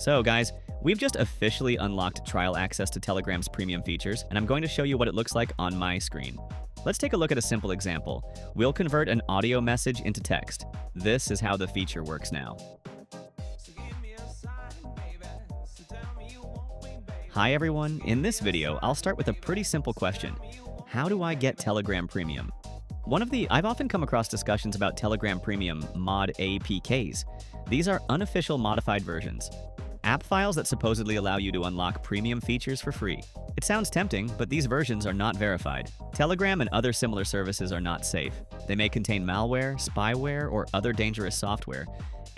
So guys, we've just officially unlocked trial access to Telegram's premium features, and I'm going to show you what it looks like on my screen. Let's take a look at a simple example. We'll convert an audio message into text. This is how the feature works now. Hi everyone, in this video, I'll start with a pretty simple question. How do I get Telegram Premium? I've often come across discussions about Telegram Premium mod APKs. These are unofficial modified versions. App files that supposedly allow you to unlock premium features for free. It sounds tempting, but these versions are not verified. Telegram and other similar services are not safe. They may contain malware, spyware, or other dangerous software,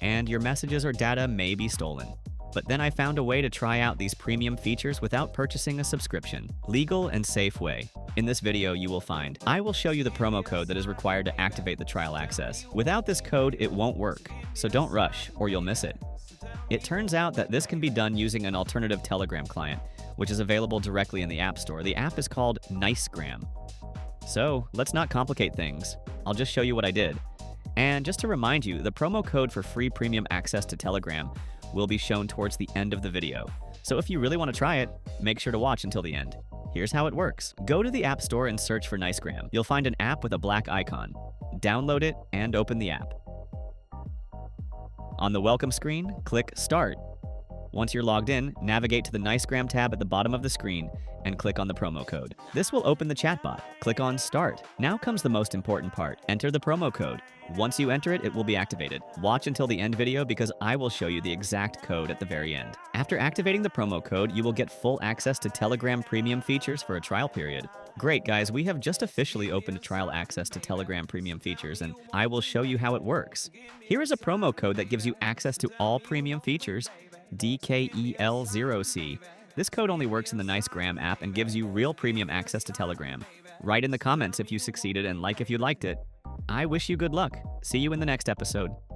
and your messages or data may be stolen. But then I found a way to try out these premium features without purchasing a subscription. Legal and safe way. In this video you will find, I will show you the promo code that is required to activate the trial access. Without this code, it won't work, so don't rush or you'll miss it. It turns out that this can be done using an alternative Telegram client, which is available directly in the App Store. The app is called Nicegram. So let's not complicate things. I'll just show you what I did. And just to remind you, the promo code for free premium access to Telegram will be shown towards the end of the video. So if you really want to try it, make sure to watch until the end. Here's how it works. Go to the App Store and search for Nicegram. You'll find an app with a black icon. Download it and open the app. On the welcome screen, click Start. Once you're logged in, navigate to the Nicegram tab at the bottom of the screen and click on the promo code. This will open the chatbot. Click on Start. Now comes the most important part. Enter the promo code. Once you enter it, it will be activated. Watch until the end video because I will show you the exact code at the very end. After activating the promo code, you will get full access to Telegram Premium features for a trial period. Great, guys, we have just officially opened trial access to Telegram Premium features, and I will show you how it works. Here is a promo code that gives you access to all premium features, DKEL0C. This code only works in the Nicegram app and gives you real premium access to Telegram. Write in the comments if you succeeded and like if you liked it. I wish you good luck. See you in the next episode.